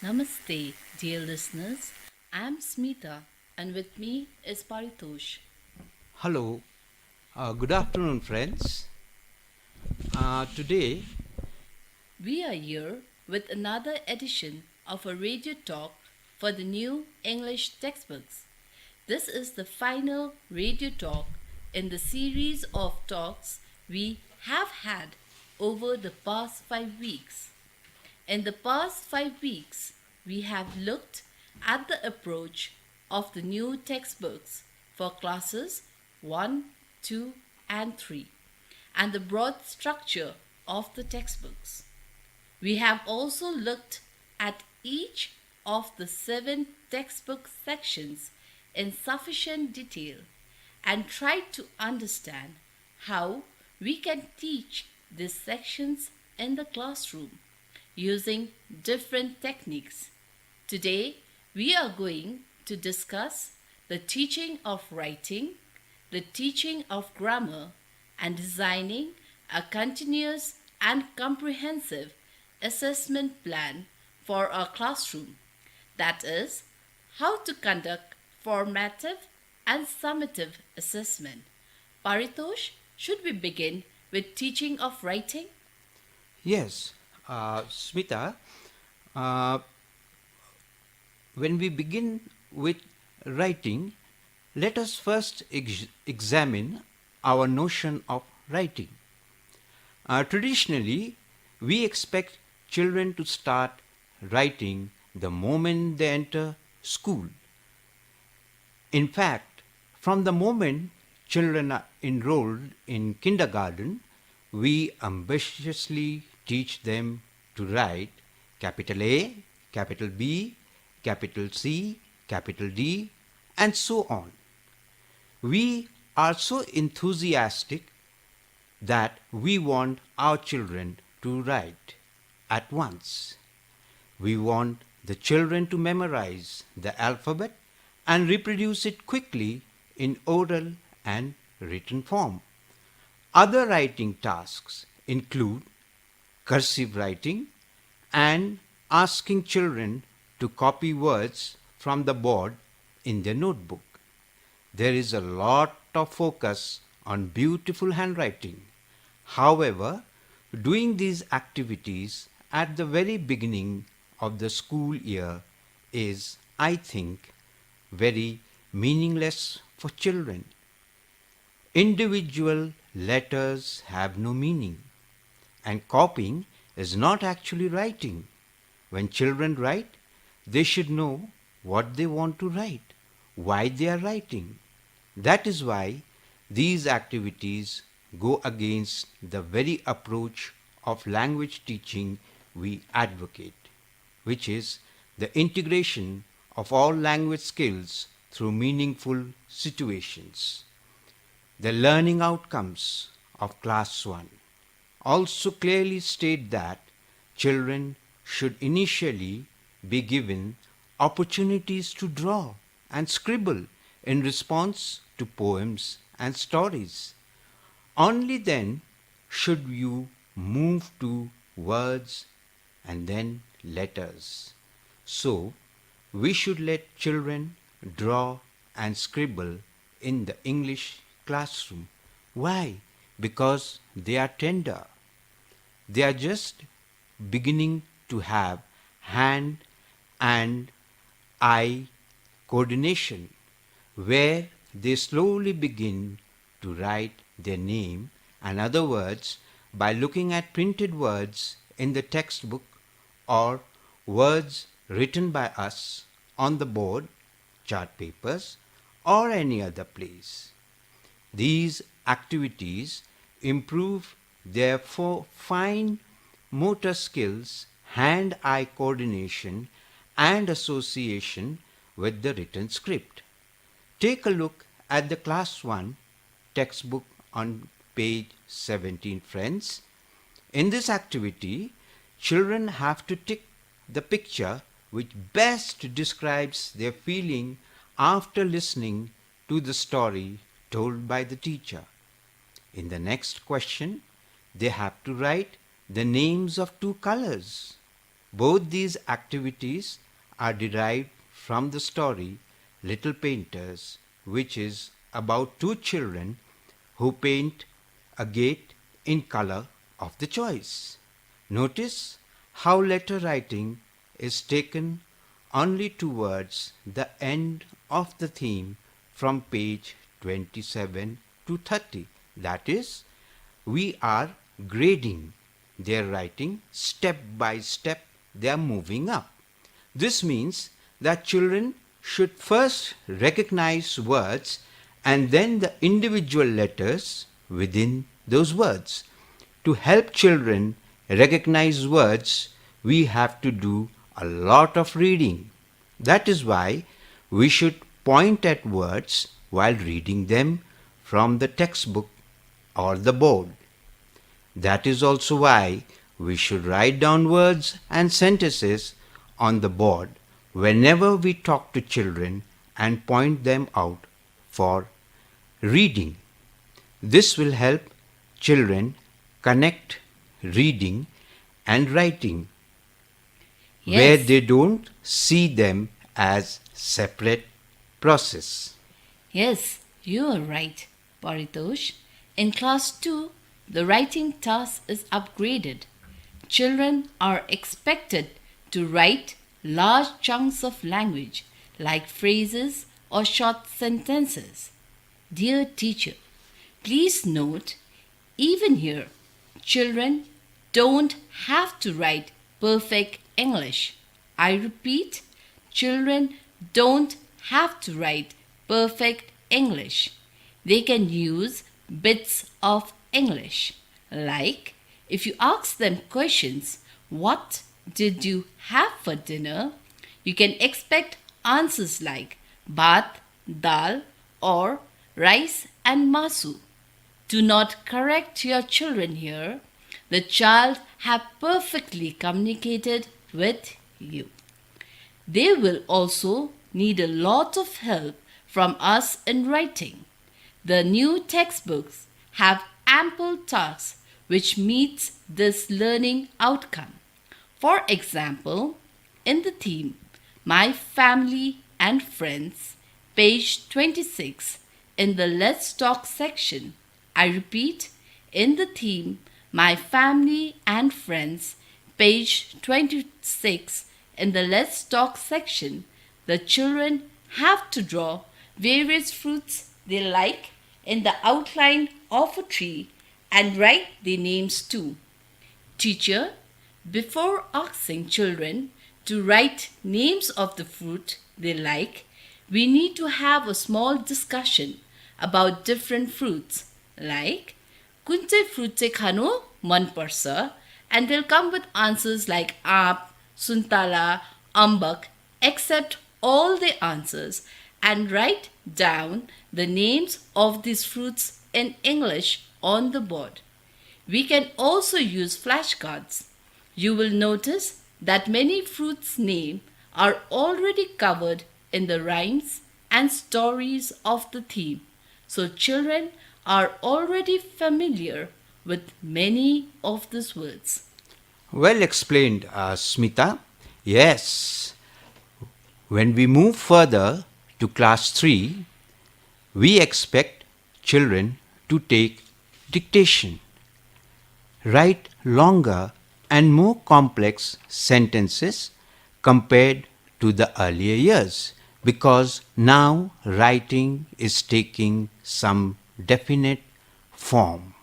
Namaste, dear listeners. I'm Smita, and with me is Paritosh. Hello, good afternoon, friends. Today, We are here with another edition of a radio talk for the new English textbooks. This is the final radio talk in the series of talks we have had over the past 5 weeks. In the past 5 weeks, we have looked at the approach of the new textbooks for classes 1, 2, and 3, and the broad structure of the textbooks. We have also looked at each of the 7 textbook sections in sufficient detail and tried to understand how we can teach these sections in the classroom using different techniques. Today, we are going to discuss the teaching of writing, the teaching of grammar, and designing a continuous and comprehensive assessment plan for our classroom. That is, how to conduct formative and summative assessment. Paritosh, should we begin with teaching of writing? yes, Smita, uh, when we begin with writing, let us first examine our notion of writing. Traditionally, we expect children to start writing the moment they enter school. In fact, from the moment children are enrolled in kindergarten, we ambitiously teach them to write capital A, capital B, capital C, capital D, and so on. We are so enthusiastic that we want our children to write at once. We want the children to memorize the alphabet and reproduce it quickly in oral and written form. Other writing tasks include cursive writing and asking children to copy words from the board in their notebook. There is a lot of focus on beautiful handwriting. However, doing these activities at the very beginning of the school year is, I think, very meaningless for children. Individual letters have no meaning, and copying is not actually writing. When children write, they should know what they want to write, why they are writing. That is why these activities go against the very approach of language teaching we advocate, which is the integration of all language skills through meaningful situations. The learning outcomes of Class 1 also clearly state that children should initially be given opportunities to draw and scribble in response to poems and stories. Only then should you move to words and then letters. So, we should let children draw and scribble in the English classroom. Why? Because they are tender. They are just beginning to have hand and eye coordination, where they slowly begin to write their name and other words by looking at printed words in the textbook or words written by us on the board, chart papers, or any other place. These activities improve their fine motor skills, hand eye coordination, and association with the written script. Take a look at the Class 1 textbook on page 17, friends. In this activity, children have to tick the picture which best describes their feeling after listening to the story told by the teacher. In the next question, they have to write the names of two colors. Both these activities are derived from the story Little Painters, which is about two children who paint a gate in color of the choice. Notice how letter writing is taken only towards the end of the theme from page 27 to 30. That is, we are grading their writing step by step, they are moving up. This means that children should first recognize words and then the individual letters within those words. To help children recognize words, we have to do a lot of reading. That is why we should point at words while reading them from the textbook or the board. That is also why we should write down words and sentences on the board whenever we talk to children and point them out for reading. This will help children connect reading and writing where Yes, they don't see them as separate process. yes, you are right, Paritosh. In class 2, the writing task is upgraded. Children are expected to write large chunks of language like phrases or short sentences. Dear teacher, please note, even here, children don't have to write perfect English. I repeat, children don't have to write perfect English. They can use bits of English. Like if you ask them questions, what did you have for dinner? You can expect answers like bhat, dal, or rice and masu. Do not correct your children here. The child have perfectly communicated with you. They will also need a lot of help from us in writing. The new textbooks have ample tasks which meets this learning outcome. For example, in the theme My Family and Friends, page 26, in the Let's Talk section, I repeat, in the theme My Family and Friends, page 26, in the Let's Talk section, the children have to draw various fruits they like in the outline of a tree and write their names too. Teacher, before asking children to write names of the fruit they like, we need to have a small discussion about different fruits like कुन चाहिँ fruit चाहिँ खानु मन पर्छ, and they'll come with answers like aap, suntala, ambak, accept all the answers and write down the names of these fruits in English on the board. We can also use flashcards. You will notice that many fruits' names are already covered in the rhymes and stories of the theme. So children are already familiar with many of these words. Well explained, Smita. Yes, when we move further to class 3, we expect children to take dictation, write longer and more complex sentences compared to the earlier years because now writing is taking some definite form.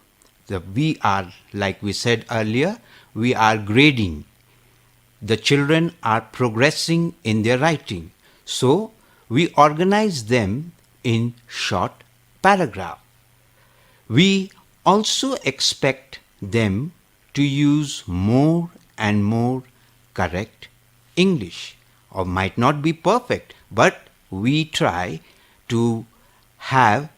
We are, like we said earlier, we are grading. The children are progressing in their writing. So we organize them in short paragraph. We also expect them to use more and more correct English, or might not be perfect, but we try to have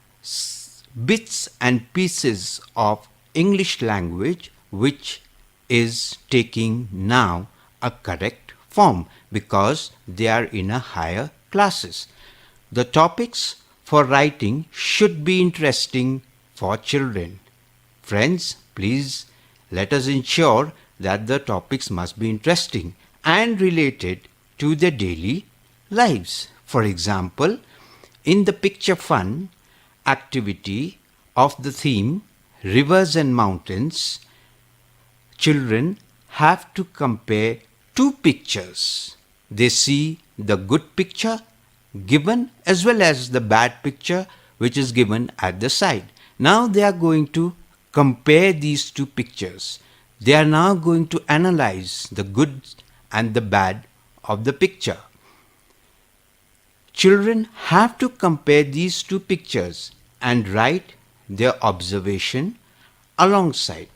bits and pieces of English language which is taking now a correct form because they are in a higher classes. The topics for writing should be interesting for children. Friends, please let us ensure that the topics must be interesting and related to their daily lives. For example, in the picture fun activity of the theme Rivers and Mountains, children have to compare two pictures. They see the good picture given as well as the bad picture which is given at the side. Now they are going to compare these two pictures. They are now going to analyze the good and the bad of the picture. Children have to compare these two pictures and write their observation alongside.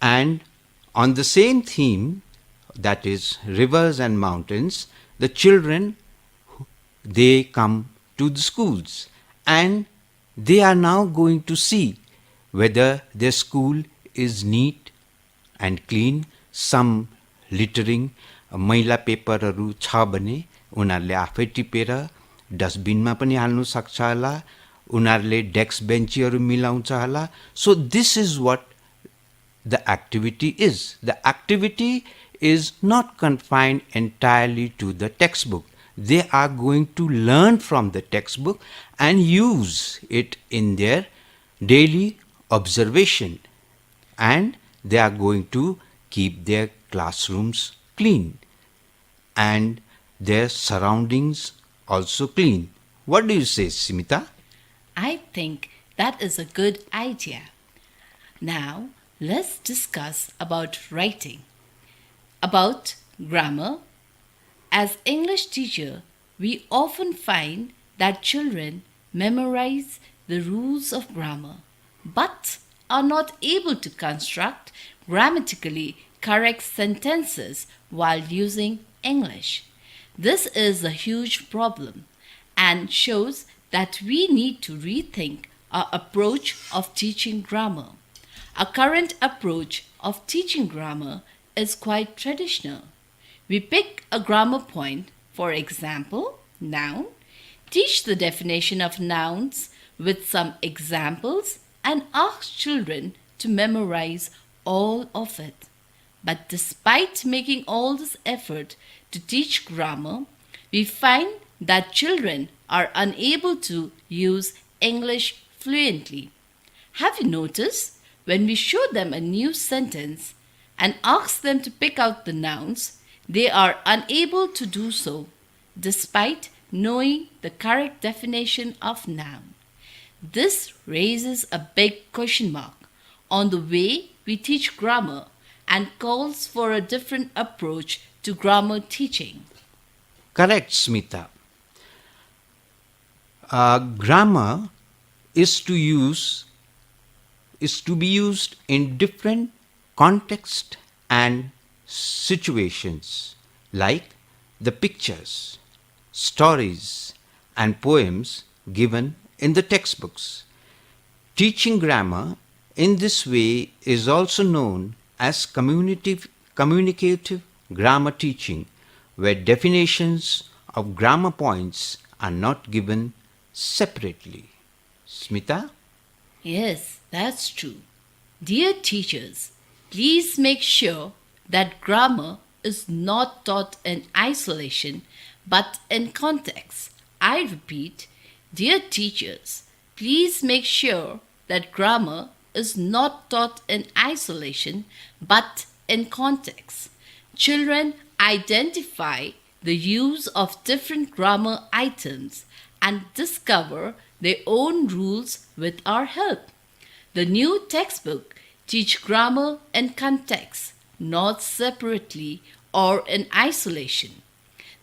And on the same theme, that is rivers and mountains, the children, they come to the schools and they are now going to see whether their school is neat and clean. Some littering, मैला पेपरहरू छ भने उनीहरूले आफै टिपेर डस्टबिनमा पनि हाल्नु सक्छ होला. उनीहरूले डेस्क बेन्चीहरू मिलाउँछ होला. So this is what the activity is. The activity is not confined entirely to the textbook. They are going to learn from the textbook and use it in their daily observation. And they are going to keep their classrooms clean and their surroundings also clean. What do you say, Simita? I think that is a good idea. Now, let's discuss about writing, about grammar. As English teacher, we often find that children memorize the rules of grammar but are not able to construct grammatically correct sentences while using English. This is a huge problem and shows that we need to rethink our approach of teaching grammar. Our current approach of teaching grammar is quite traditional. We pick a grammar point, for example, noun, teach the definition of nouns with some examples, and ask children to memorize all of it. But despite making all this effort to teach grammar, we find that children are unable to use English fluently. Have you noticed when we show them a new sentence and ask them to pick out the nouns, they are unable to do so despite knowing the correct definition of noun. This raises a big question mark on the way we teach grammar and calls for a different approach to grammar teaching. Correct, Smita. Grammar is to be used in different contexts and situations, like the pictures, stories, and poems given in the textbooks. Teaching grammar in this way is also known as communicative grammar teaching, where definitions of grammar points are not given separately. Smita? Yes, that's true. Dear teachers, please make sure that grammar is not taught in isolation but in context. I repeat, dear teachers, please make sure that grammar is not taught in isolation but in context. Children identify the use of different grammar items and discover their own rules with our help. The new textbook teach grammar in context, not separately or in isolation.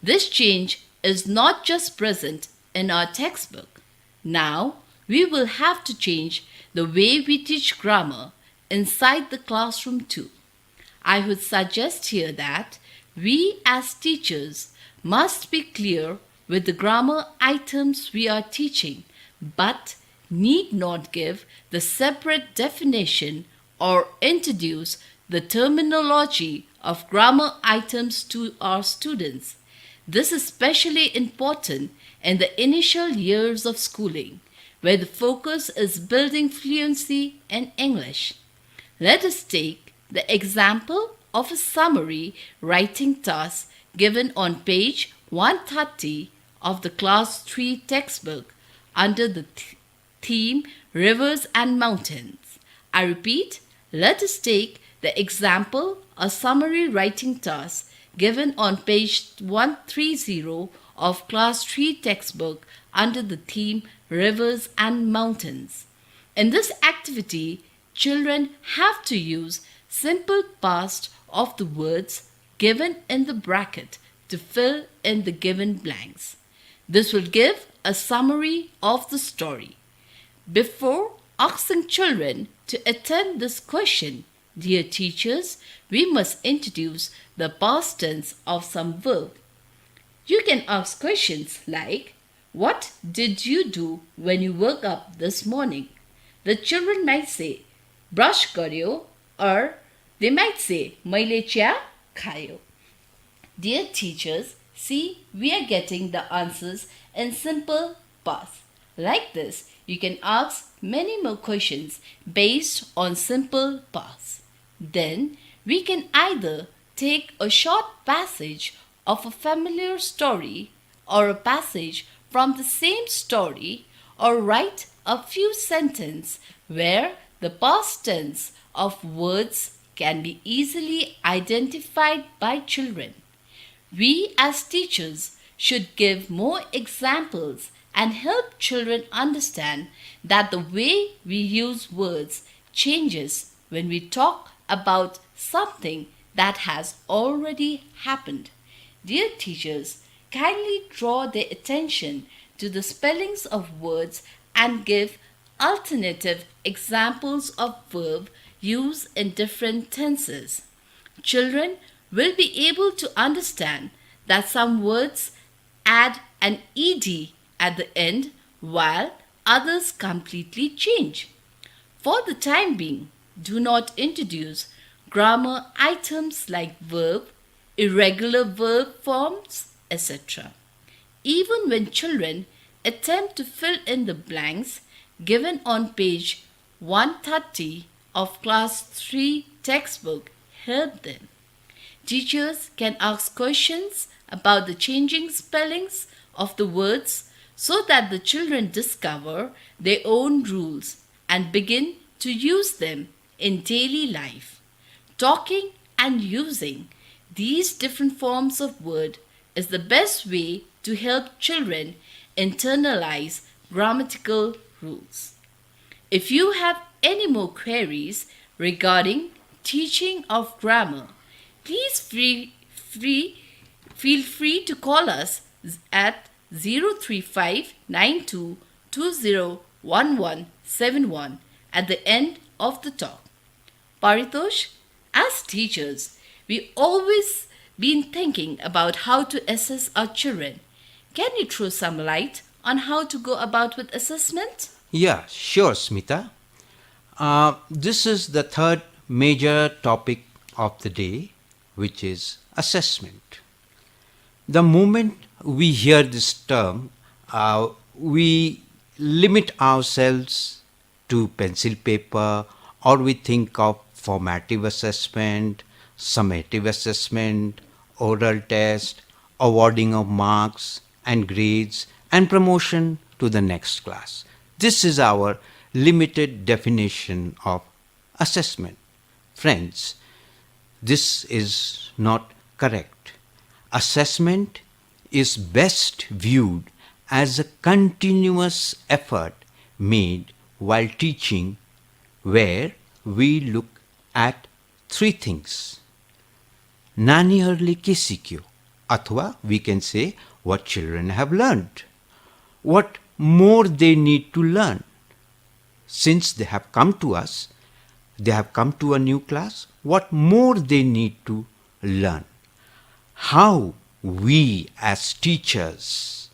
This change is not just present in our textbook. Now, we will have to change the way we teach grammar inside the classroom too. I would suggest here that we as teachers must be clear with the grammar items we are teaching, but need not give the separate definition or introduce the terminology of grammar items to our students. This is especially important in the initial years of schooling, where the focus is building fluency in English. Let us take the example of a summary writing task given on page 130 of the Class 3 textbook under the theme Rivers and Mountains. I repeat, let us take the example a summary writing task given on page 130 of Class 3 textbook under the theme Rivers and Mountains. In this activity, children have to use simple past of the words given in the bracket to fill in the given blanks. This will give a summary of the story. Before asking children to attend this question, dear teachers, we must introduce the past tense of some verb. You can ask questions like, what did you do when you woke up this morning? The children might say, brush garyo, or they might say, maile chia khayo. Dear teachers, see, we are getting the answers in simple past. Like this, you can ask many more questions based on simple past. Then, we can either take a short passage of a familiar story or a passage from the same story or write a few sentences where the past tense of words can be easily identified by children. We as teachers should give more examples and help children understand that the way we use words changes when we talk about something that has already happened. Dear teachers, kindly draw their attention to the spellings of words and give alternative examples of verb used in different tenses. Children will be able to understand that some words add an ed at the end while others completely change. For the time being, do not introduce grammar items like verb, irregular verb forms, etc. Even when children attempt to fill in the blanks given on page 130 of Class 3 textbook, help them. Teachers can ask questions about the changing spellings of the words so that the children discover their own rules and begin to use them in daily life. Talking and using these different forms of word is the best way to help children internalize grammatical rules. If you have any more queries regarding teaching of grammar, please feel free to call us at 03592201171 at the end of the talk. Paritosh, as teachers, we always been thinking about how to assess our children. Can you throw some light on how to go about with assessment? Yeah, sure, Smita. This is the third major topic of the day, which is assessment. The moment we hear this term, we limit ourselves to pencil paper, or we think of formative assessment, summative assessment, oral test, awarding of marks and grades, and promotion to the next class. This is our limited definition of assessment. Friends, this is not correct. Assessment is best viewed as a continuous effort made while teaching, where we look at three things. Nani harle ke sikhyo, athwa we can say what children have learned, what more they need to learn. Since they have come to us, they have come to a new class, what more they need to learn. How we as teachers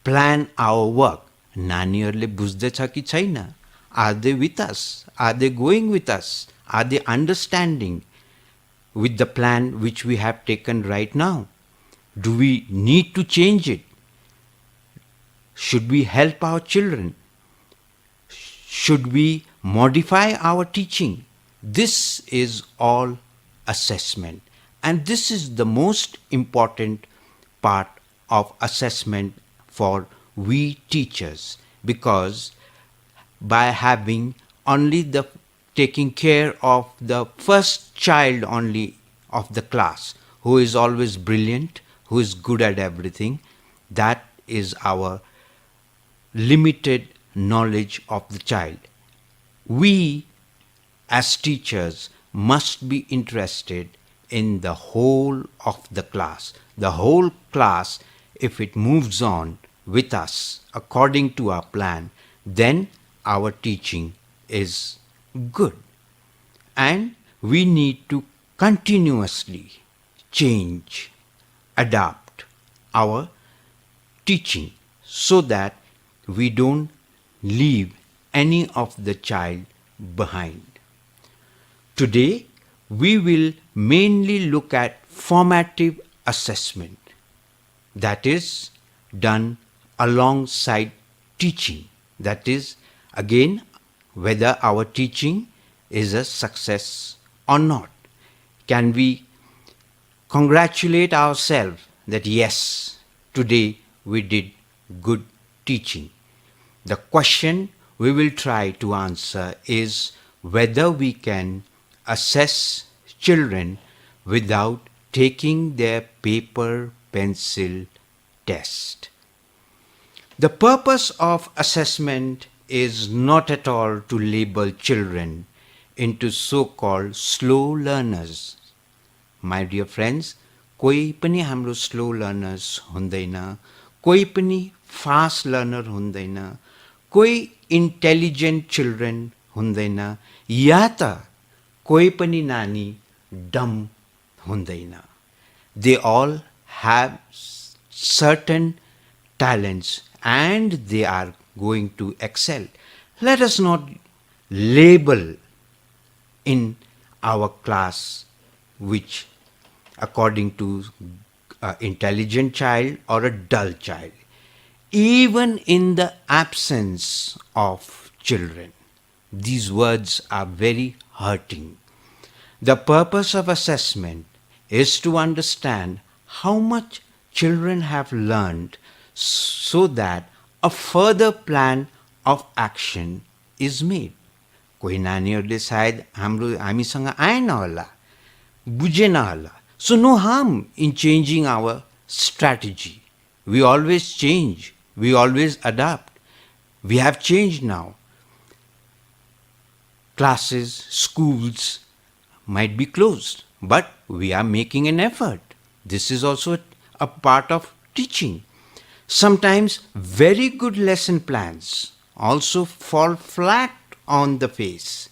plan our work. Naniहरूले बुझ्दैछ कि छैन? Are they with us? Are they going with us? Are they understanding with the plan which we have taken right now? Do we need to change it? Should we help our children? Should we modify our teaching? This is all assessment. And this is the most important part of assessment for we teachers, because by having only the taking care of the first child only of the class, who is always brilliant, who is good at everything, that is our limited knowledge of the child. We as teachers must be interested in the whole of the class. The whole class, if it moves on with us according to our plan, then our teaching is good. And we need to continuously change, adapt our teaching so that we don't leave any of the child behind. Today, we will mainly look at formative assessment, that is done alongside teaching. That is, again, whether our teaching is a success or not. Can we congratulate ourselves that yes, today we did good teaching? The question we will try to answer is whether we can assess children without taking their paper pencil test. The purpose of assessment is not at all to label children into so-called slow learners. My dear friends, कोही पनि हाम्रो slow learners हुँदैन, कोही पनि fast learner हुँदैन, कोही intelligent children हुँदैन, या त कोही पनि नानी डम हुँदैन. They all have certain talents and they are going to excel. Let us not label in our class which according to intelligent child or a dull child. Even in the absence of children, these words are very hurting. The purpose of assessment is to understand how much children have learned so that a further plan of action is made. कोही नानीहरूले सायद हामीसँग आएन होला, बुझेन होला. So no harm in changing our strategy. We always change. We always adapt. We have changed now. Classes, schools might be closed, but we are making an effort. This is also a part of teaching. Sometimes very good lesson plans also fall flat on the face,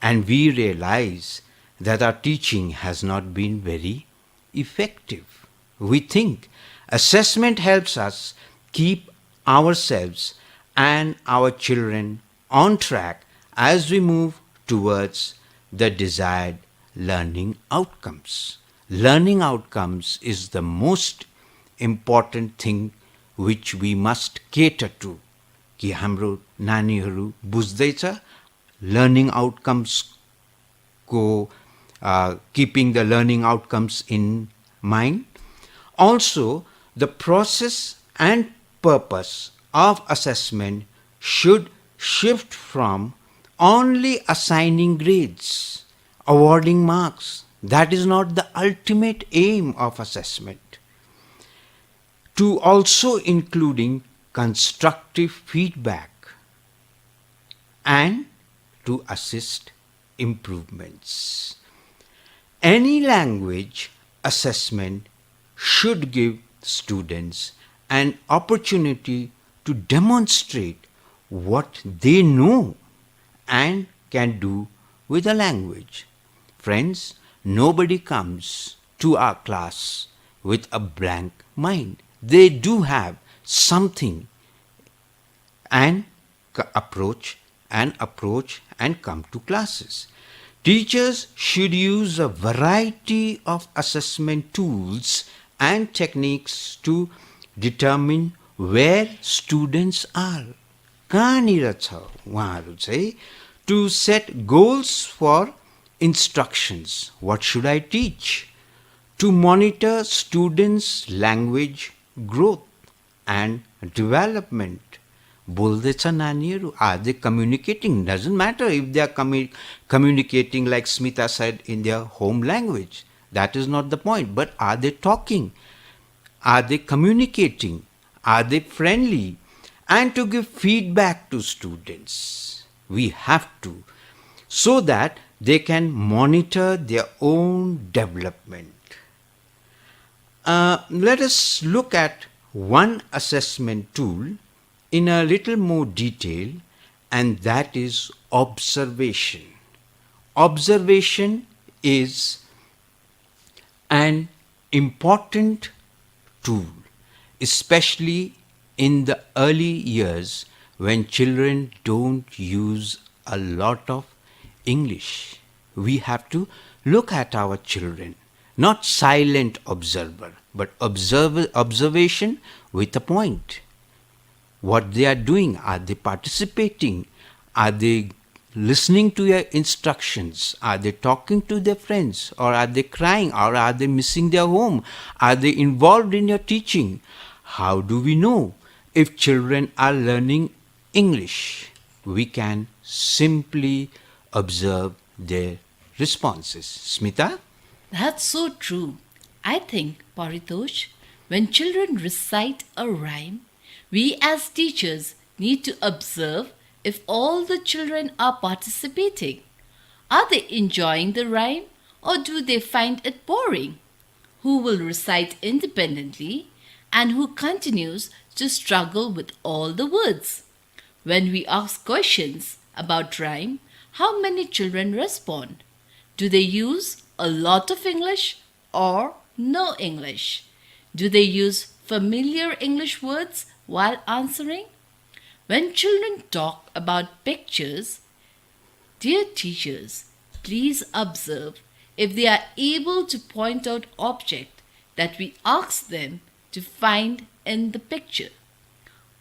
and we realize that our teaching has not been very effective. We think assessment helps us keep ourselves and our children on track as we move towards the desired learning outcomes. Learning outcomes is the most important thing which we must cater to. कि हाम्रो नानीहरू बुझ्दैछ learning outcomes को keeping the learning outcomes in mind. Also, the process and purpose of assessment should shift from only assigning grades, awarding marks. That is not the ultimate aim of assessment. To also including constructive feedback and to assist improvements. Any language assessment should give students an opportunity to demonstrate what they know and can do with a language. Friends, nobody comes to our class with a blank mind. They do have something and approach and come to classes. Teachers should use a variety of assessment tools and techniques to determine where students are. कहाँनिर छ उहाँहरू चाहिँ, to set goals for instructions. What should I teach? To monitor students' language growth and development. बोलदेचा नानियर, are they communicating? Doesn't matter if they are communicating like Smita said in their home language. That is not the point. But are they talking? Are they communicating? Are they friendly? And to give feedback to students. We have to, so that they can monitor their own development. Let us look at one assessment tool in a little more detail, and that is observation. Observation is an important tool, especially in the early years when children don't use a lot of English. We have to look at our children, not silent observer, but observation with a point. What they are doing, are they participating? Are they listening to your instructions? Are they talking to their friends? Or are they crying? Or are they missing their home? Are they involved in your teaching? How do we know if children are learning English? We can simply observe their responses. Smita? That's so true. I think, Paritosh, when children recite a rhyme, we as teachers need to observe if all the children are participating. Are they enjoying the rhyme or do they find it boring? Who will recite independently and who continues to struggle with all the words? When we ask questions about rhyme, how many children respond? Do they use a lot of English or no English? Do they use familiar English words while answering? When children talk about pictures, dear teachers, please observe if they are able to point out object that we ask them to find in the picture.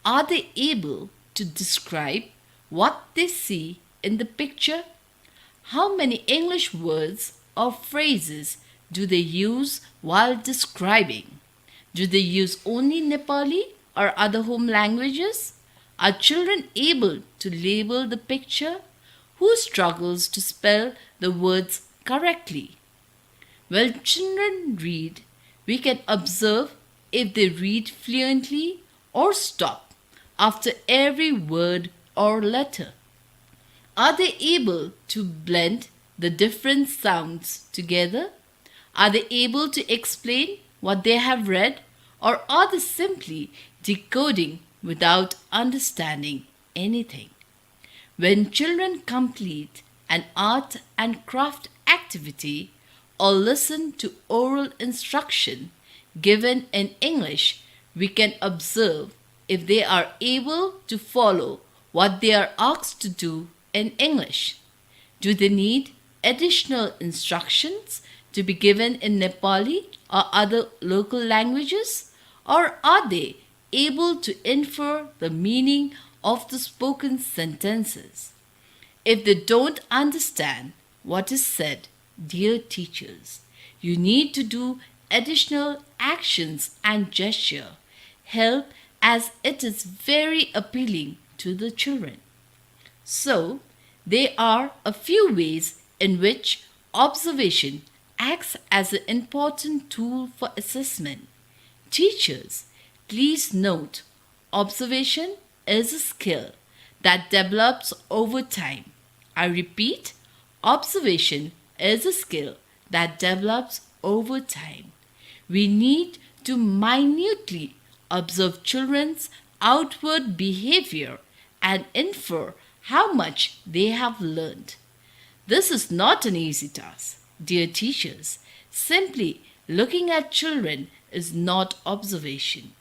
Are they able to describe what they see in the picture? How many English words or phrases do they use while describing? Do they use only Nepali or other home languages? Are children able to label the picture? Who struggles to spell the words correctly? When children read, we can observe if they read fluently or stop after every word or letter. Are they able to blend the different sounds together? Are they able to explain what they have read, or are they simply decoding without understanding anything? When children complete an art and craft activity or listen to oral instruction given in English, we can observe if they are able to follow what they are asked to do in English. Do they need additional instructions to be given in Nepali or other local languages? Or are they able to infer the meaning of the spoken sentences? If they don't understand what is said, dear teachers, you need to do additional actions and gesture help, as it is very appealing to the children. So, there are a few ways in which observation acts as an important tool for assessment. Teachers, please note, observation is a skill that develops over time. I repeat, observation is a skill that develops over time. We need to minutely observe children's outward behavior and infer how much they have learned. This is not an easy task, dear teachers. Simply looking at children is not observation.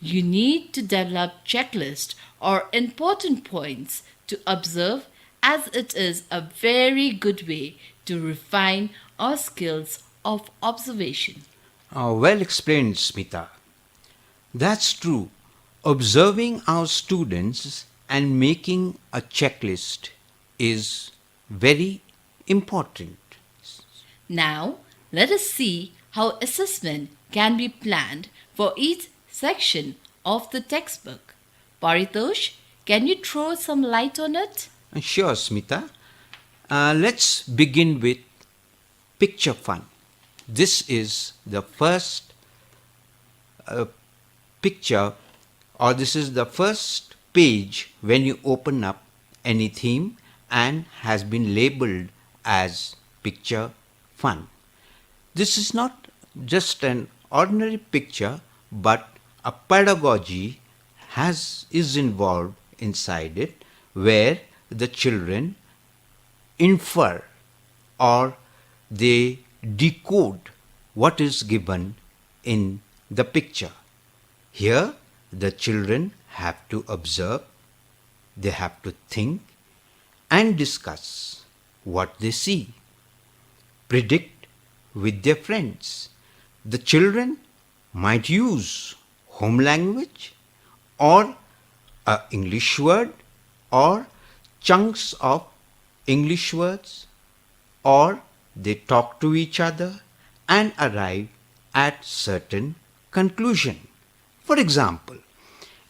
You need to develop checklists or important points to observe, as it is a very good way to refine our skills of observation. Well explained, Smita. That's true. Observing our students and making a checklist is very important. Now, let us see how assessment can be planned for each section of the textbook. Paritosh, can you throw some light on it? Sure, Smita. Let's begin with picture fun. This is the first picture, or this is the first page when you open up any theme and has been labeled as picture fun. This is not just an ordinary picture, but a pedagogy is involved inside it, where the children infer or they decode what is given in the picture. Here, the children have to observe, they have to think and discuss what they see, predict with their friends. The children might use home language or a English word or chunks of English words, or they talk to each other and arrive at certain conclusion. For example,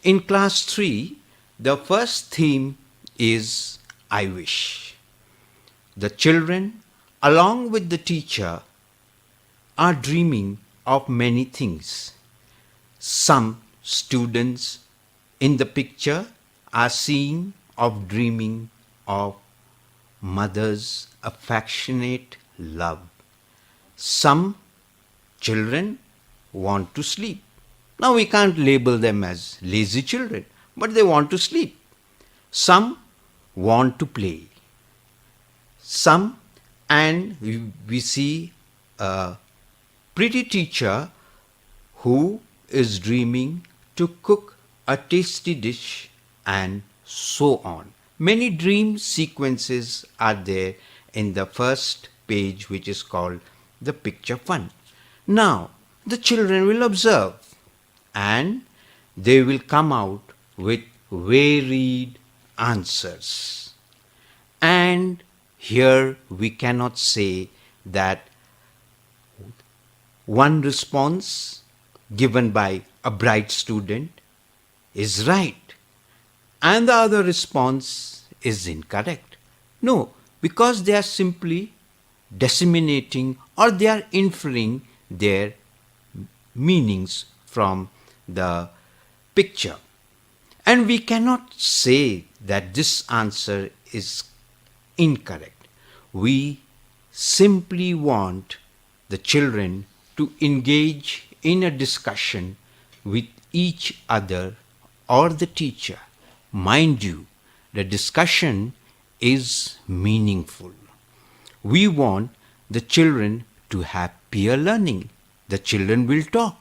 in class 3, the first theme is I wish. The children, along with the teacher, are dreaming of many things. Some students in the picture are seeing of dreaming of mother's affectionate love. Some children want to sleep. Now we can't label them as lazy children, but they want to sleep. Some want to play. Some, and we see a pretty teacher who is dreaming to cook a tasty dish and so on. Many dream sequences are there in the first page, which is called the picture fun. Now, the children will observe and they will come out with varied answers. And here we cannot say that one response given by a bright student is right and the other response is incorrect. No, because they are simply disseminating or they are inferring their meanings from the picture. And we cannot say that this answer is incorrect. We simply want the children to engage in a discussion with each other or the teacher. Mind you, the discussion is meaningful. We want the children to have peer learning. The children will talk.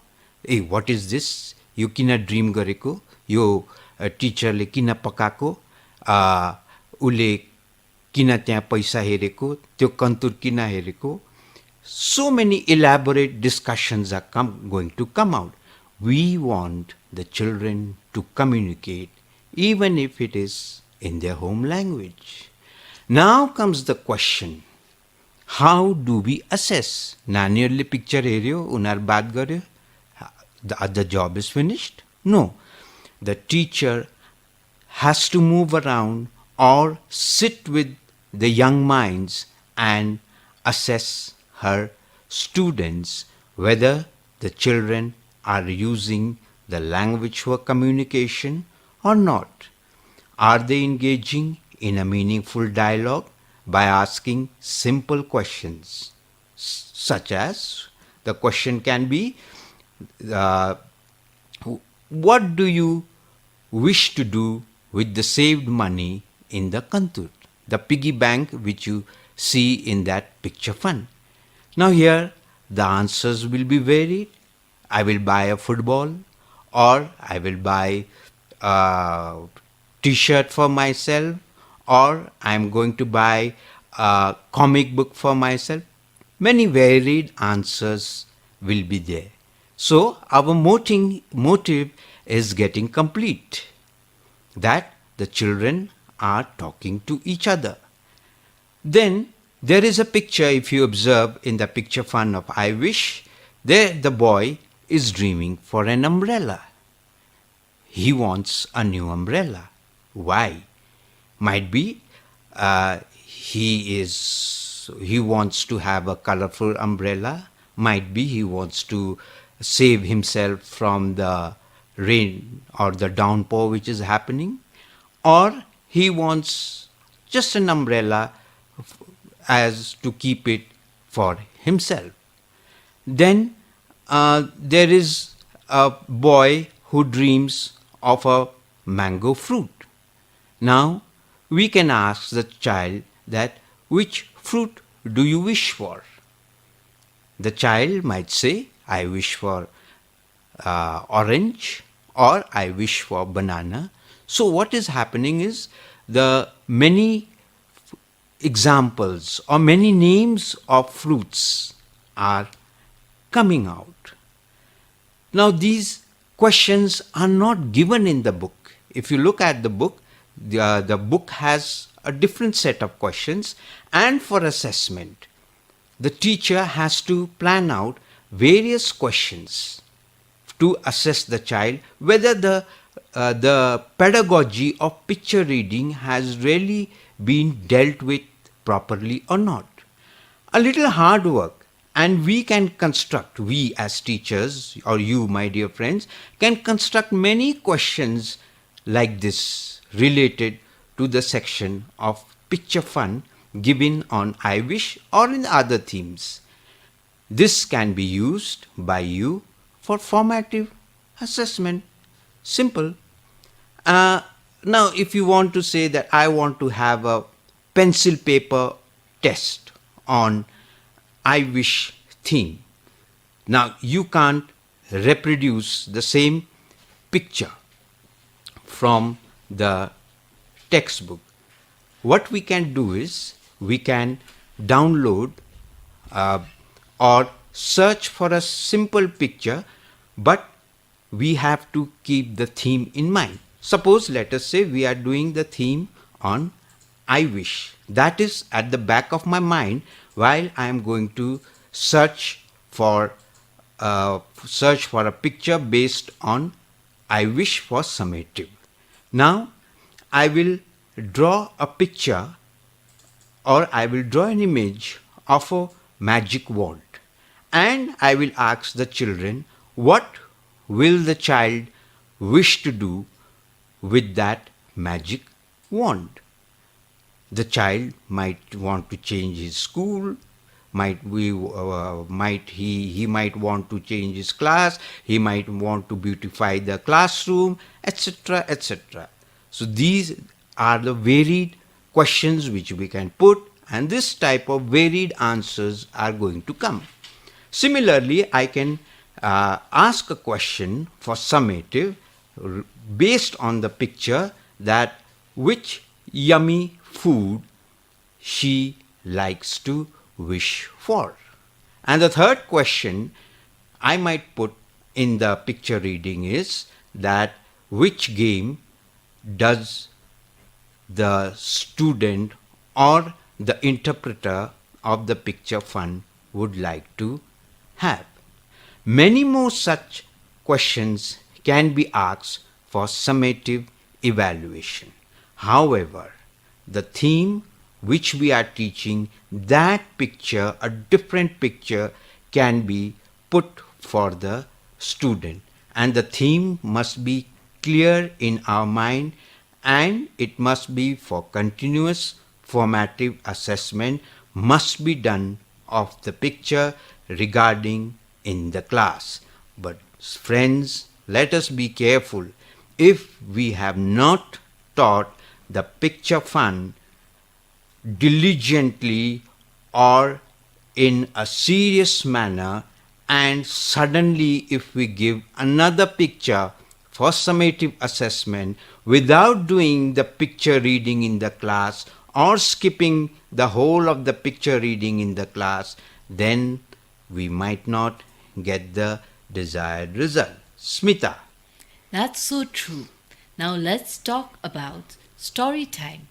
Hey, what is this? You kina dream gareko? You teacher le kina pakako? Ule kina त्यहाँ पैसा हेरेको त्यो कन्तुर किन हेरेको. So many elaborate discussions are going to come out. We want the children to communicate even if it is in their home language. Now comes the question, how do we assess? नानीहरूले picture हेऱ्यो, उनीहरू बात गर्यो, the job is finished? No. The teacher has to move around or sit with the young minds and assess her students whether the children are using the language for communication or not. Are they engaging in a meaningful dialogue by asking simple questions, such as the question can be, what do you wish to do with the saved money in the kantut, the piggy bank which you see in that picture fun? Now here the answers will be varied. I will buy a football, or I will buy a t-shirt for myself, or I am going to buy a comic book for myself. Many varied answers will be there. So our motive is getting complete, that the children are talking to each other. Then There is a picture, if you observe in the picture fun of I wish, there the boy is dreaming for an umbrella. He wants a new umbrella. Why? Might be he wants to have a colorful umbrella. Might be he wants to save himself from the rain or the downpour which is happening, or he wants just an umbrella as to keep it for himself. Then there is a boy who dreams of a mango fruit. Now we can ask the child that which fruit do you wish for? The child might say, I wish for orange, or I wish for banana. So what is happening is the many examples or many names of fruits are coming out. Now, these questions are not given in the book. If you look at the book, the book has a different set of questions, and for assessment, the teacher has to plan out various questions to assess the child whether the pedagogy of picture reading has really been dealt with properly or not. A little hard work, and we as teachers, or you, my dear friends, can construct many questions like this related to the section of picture fun given on I wish or in other themes. This can be used by you for formative assessment. Simple. Now, if you want to say that I want to have a pencil paper test on I wish theme, now you can't reproduce the same picture from the textbook. What we can do is we can download or search for a simple picture, but we have to keep the theme in mind. Suppose, let us say, we are doing the theme on I wish. That is at the back of my mind while I am going to for search for a picture based on I wish for summative. Now, I will draw a picture, or I will draw an image of a magic wand, and I will ask the children what will the child wish to do with that magic wand. The child might want to change his school, he might want to change his class, he might want to beautify the classroom, etc., etc. So these are the varied questions which we can put, and this type of varied answers are going to come. Similarly, I can ask a question for summative based on the picture, that which yummy food she likes to wish for. And the third question I might put in the picture reading is that which game does the student or the interpreter of the picture fun would like to have. Many more such questions can be asked for summative evaluation. However, the theme which we are teaching, that picture, a different picture, can be put for the student, and the theme must be clear in our mind, and it must be for continuous formative assessment must be done of the picture regarding in the class. But friends, let us be careful. If we have not taught the picture fun diligently or in a serious manner, and suddenly if we give another picture for summative assessment without doing the picture reading in the class, or skipping the whole of the picture reading in the class, then we might not get the desired result. Smita. That's so true. Now let's talk about story time.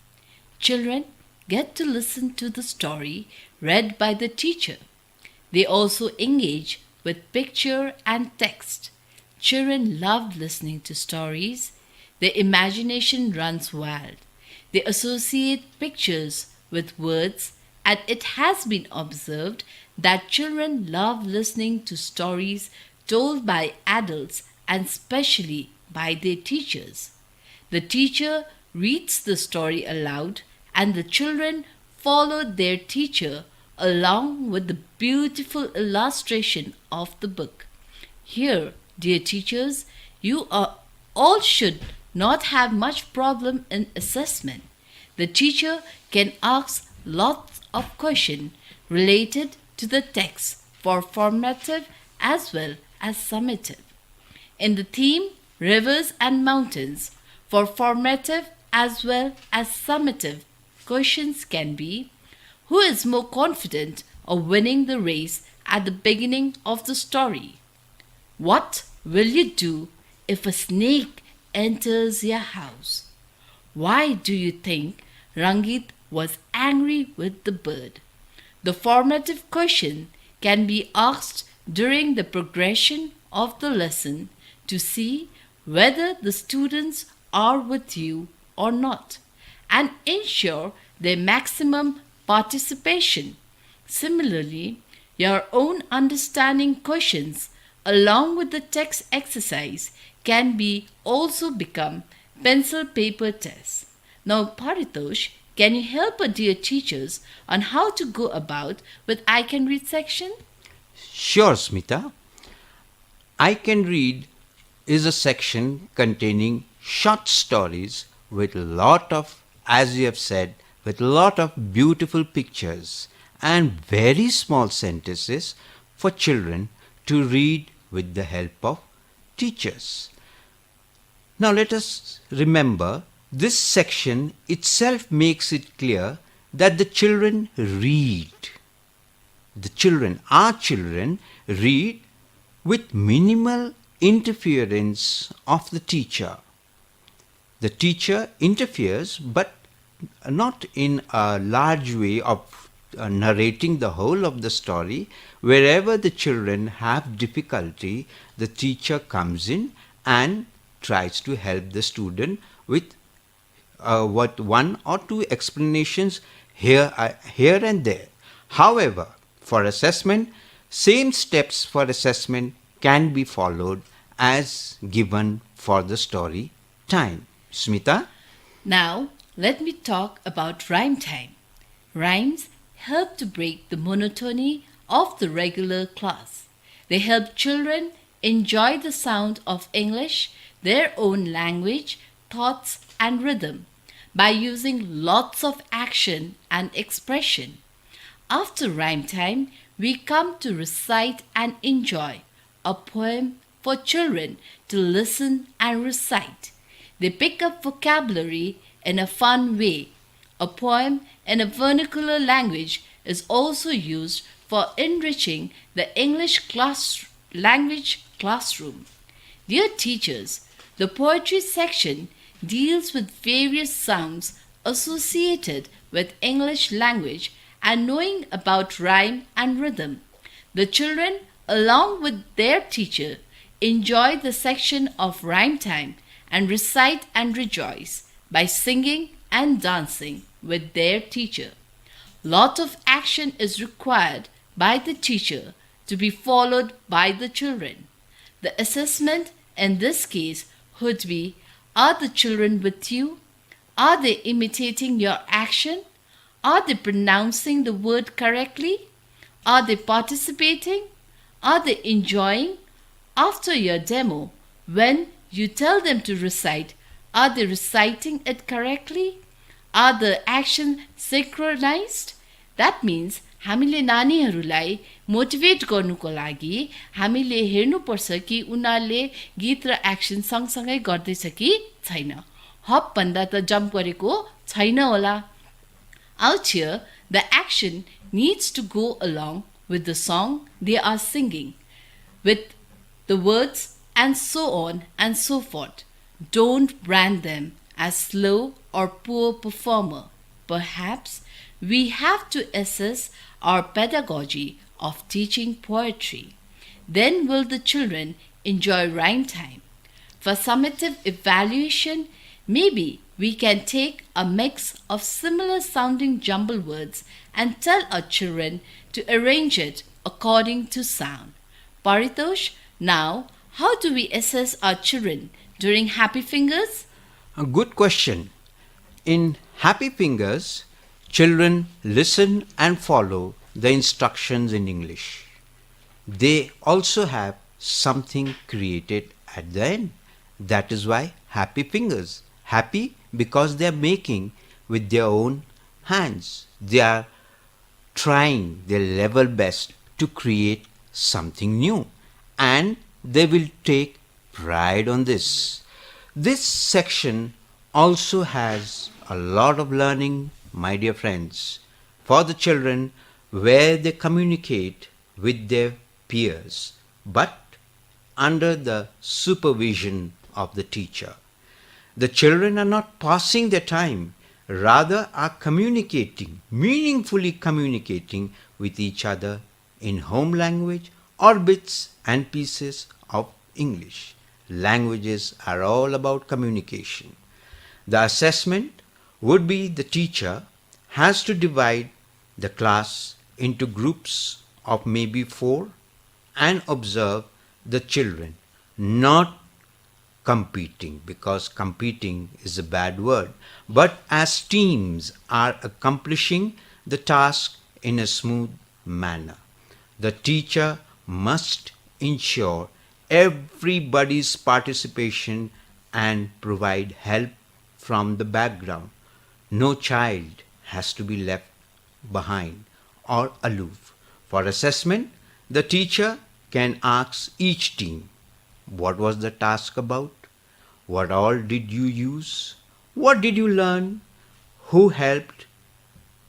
Children, get to listen to the story read by the teacher. They also engage with picture and text. Children love listening to stories. Their imagination runs wild. They associate pictures with words, and it has been observed that children love listening to stories told by adults and especially by their teachers. The teacher reads the story aloud, and the children follow their teacher along with the beautiful illustration of the book. Here, dear teachers, you are all should not have much problem in assessment. The teacher can ask lots of questions related to the text for formative as well as summative. In the theme Rivers and Mountains, for formative as well as summative, questions can be: who is more confident of winning the race at the beginning of the story? What will you do if a snake enters your house? Why do you think Rangit was angry with the bird? The formative question can be asked during the progression of the lesson to see whether the students are with you or not and ensure their maximum participation. Similarly, your own understanding questions along with the text exercise can be also become pencil paper tests. Now, Paritosh, can you help our dear teachers on how to go about with I Can Read section? Sure, Smita. I Can Read is a section containing short stories with a lot of, as you have said, with a lot of beautiful pictures and very small sentences for children to read with the help of teachers. Now let us remember this section itself makes it clear that the children read. Our children read with minimal interference of the teacher. The teacher interferes, but not in a large way of narrating the whole of the story. Wherever the children have difficulty, the teacher comes in and tries to help the student with what one or two explanations here and there. However, for assessment, same steps for assessment can be followed as given for the story time. Smita? Now, let me talk about rhyme time. Rhymes help to break the monotony of the regular class. They help children enjoy the sound of English, their own language, thoughts, and rhythm by using lots of action and expression. After rhyme time, we come to recite and enjoy a poem for children to listen and recite. They pick up vocabulary in a fun way. A poem in a vernacular language is also used for enriching the language classroom. Dear teachers, the poetry section deals with various sounds associated with English language and knowing about rhyme and rhythm. The children, along with their teacher, enjoy the section of rhyme time and recite and rejoice by singing and dancing with their teacher. Lot of action is required by the teacher to be followed by the children. The assessment in this case would be: are the children with you? Are they imitating your action? Are they pronouncing the word correctly? Are they participating? Are they enjoying? After your demo, when you tell them to recite, are they reciting it correctly? Are the action synchronized? That means हामीले नानीहरूलाई motivate गर्नुको लागि हामीले हेर्नुपर्छ कि उनीहरूले गीत र action सँगसँगै गर्दैछ कि छैन। हप भन्दा त जम्प गरेको छैन होला। Out here, the action needs to go along with the song they are singing, with the words and so on and so forth. Don't brand them as slow or poor performer. Perhaps we have to assess our pedagogy of teaching poetry. Then will the children enjoy rhyme time? For summative evaluation, maybe we can take a mix of similar sounding jumble words and tell our children to arrange it according to sound. Paritosh, now how do we assess our children during Happy Fingers? A good question. In Happy Fingers, children listen and follow the instructions in English. They also have something created at the end. That is why Happy Fingers. Happy because they are making with their own hands. They are trying their level best to create something new, and they will take pride on this. This section also has a lot of learning, my dear friends, for the children where they communicate with their peers, but under the supervision of the teacher. The children are not passing their time, rather are communicating, meaningfully communicating with each other in home language or bits and pieces of English. Languages are all about communication. The assessment would be the teacher has to divide the class into groups of maybe four and observe the children, not competing, because competing is a bad word, but as teams are accomplishing the task in a smooth manner. The teacher must ensure everybody's participation and provide help from the background. No child has to be left behind or aloof. For assessment, the teacher can ask each team, what was the task about? What all did you use? What did you learn? Who helped?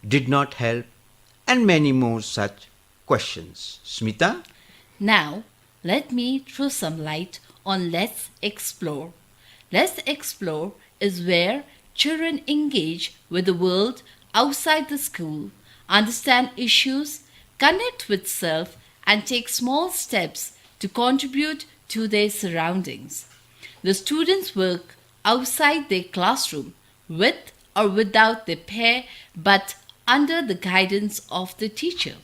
Did not help? And many more such questions. Smita? Now, let me throw some light on Let's Explore. Let's Explore is where children engage with the world outside the school, understand issues, connect with self, and take small steps to contribute to their surroundings. The students work outside their classroom with or without their pair but under the guidance of the teacher.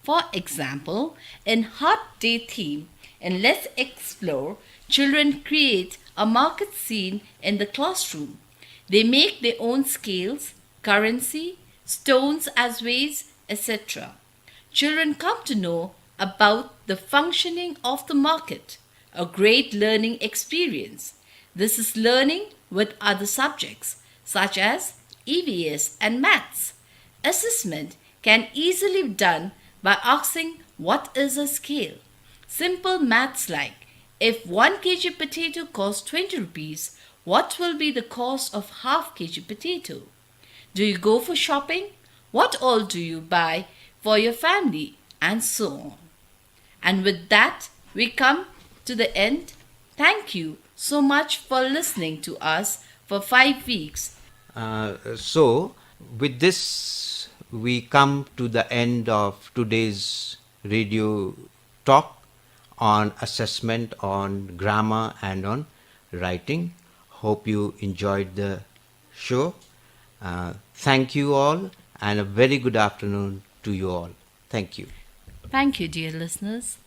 For example, in Hot Day theme in Let's Explore, children create a market scene in the classroom. They make their own scales, currency, stones as weights, etc. Children come to know about the functioning of the market, a great learning experience. This is learning with other subjects such as EVS and maths. Assessment can easily be done by asking what is a scale. Simple maths like if 1 kg potato costs 20 rupees, what will be the cost of half kg potato? Do you go for shopping? What all do you buy for your family? And so on. And with that, we come to the end. Thank you so much for listening to us for 5 weeks. So, with this, we come to the end of today's radio talk on assessment, on grammar, and on writing. Hope you enjoyed the show. Thank you all, and a very good afternoon to you all. Thank you. Thank you, dear listeners.